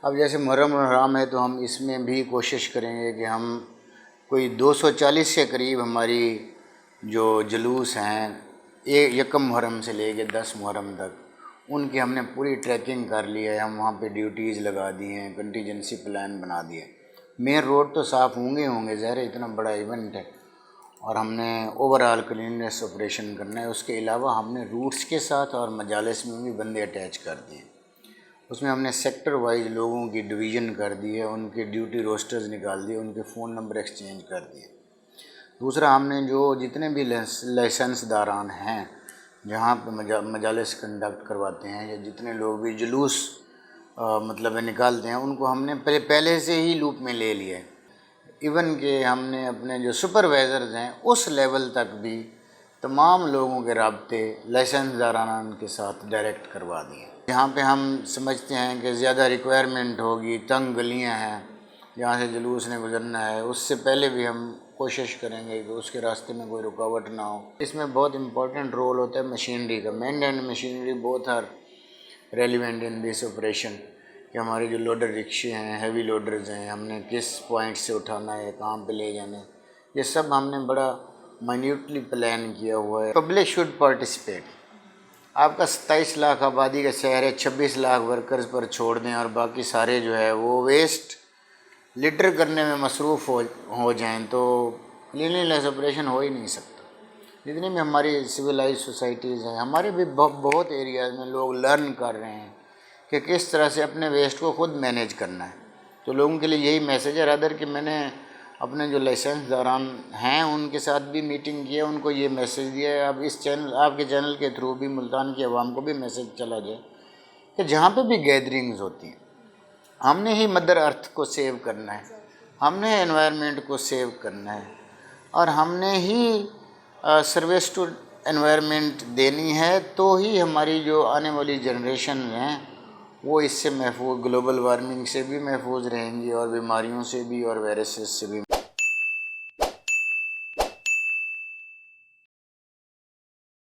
اب جیسے محرم الحرام ہے تو ہم اس میں بھی کوشش کریں گے کہ ہم کوئی 240 کے قریب ہماری جو جلوس ہیں یکم محرم سے لے کے 10 محرم تک ان کی ہم نے پوری ٹریکنگ کر لی ہے. ہم وہاں پہ ڈیوٹیز لگا دی ہیں, کنٹیجنسی پلان بنا دیے. مین روڈ تو صاف ہوں گے ظاہر اتنا بڑا ایونٹ ہے, اور ہم نے اوور آل کلیننس آپریشن کرنا ہے. اس کے علاوہ ہم نے روٹس کے ساتھ اور مجالس میں بھی بندے اٹیچ کر دیے. اس میں ہم نے سیکٹر وائز لوگوں کی ڈویژن کر دی ہے, ان کے ڈیوٹی روسٹرز نکال دیے, ان کے فون نمبر ایکسچینج کر دیے. دوسرا ہم نے جو جتنے بھی لائسنس داران ہیں جہاں پہ مجالس کنڈکٹ کرواتے ہیں یا جتنے لوگ بھی جلوس مطلب نکالتے ہیں, ان کو ہم نے پہلے سے ہی لوپ میں لے لیا ہے. ایون کہ ہم نے اپنے جو سپروائزرز ہیں اس لیول تک بھی تمام لوگوں کے رابطے لائسنس داران کے ساتھ ڈائریکٹ کروا دیے. جہاں پہ ہم سمجھتے ہیں کہ زیادہ ریکوائرمنٹ ہوگی, تنگ گلیاں ہیں جہاں سے جلوس نے گزرنا ہے, اس سے پہلے بھی ہم کوشش کریں گے کہ اس کے راستے میں کوئی رکاوٹ نہ ہو. اس میں بہت امپورٹنٹ رول ہوتا ہے مشینری کا. Man and machinery both are relevant in this operation, کہ ہمارے جو لوڈر رکشے ہیں, ہیوی لوڈرز ہیں, ہم نے کس پوائنٹ سے اٹھانا ہے, کہاں پہ لے جانا ہے, یہ سب ہم نے بڑا مائنیوٹلی پلان کیا ہوا ہے. Public should participate. آپ کا 27 لاکھ آبادی کا شہر ہے, 26 لاکھ ورکرز پر چھوڑ دیں اور باقی سارے جو ہے وہ ویسٹ لٹر کرنے میں مصروف ہو جائیں تو کلیننس آپریشن ہو ہی نہیں سکتا. جتنی بھی ہماری سویلائز سوسائٹیز ہیں, ہمارے بھی بہت ایریاز میں لوگ لرن کر رہے ہیں کہ کس طرح سے اپنے ویسٹ کو خود مینیج کرنا ہے. تو لوگوں کے لیے یہی میسیج ہے. رادر کہ میں نے اپنے جو لائسنس داران ہیں ان کے ساتھ بھی میٹنگ کی ہے, ان کو یہ میسیج دیا ہے. اب اس چینل, آپ کے چینل کے تھرو بھی ملتان کی عوام کو بھی میسیج چلا جائے کہ جہاں پہ بھی گیدرنگز ہوتی ہیں ہم نے ہی مدر ارتھ کو سیو کرنا ہے, ہم نے انوائرمنٹ کو سیو کرنا ہے, اور ہم نے ہی سروس ٹو انوائرمنٹ دینی ہے, تو ہی ہماری جو آنے والی جنریشن ہیں وہ اس سے محفوظ, گلوبل وارمنگ سے بھی محفوظ رہیں گی اور بیماریوں سے بھی اور وائرسز سے بھی.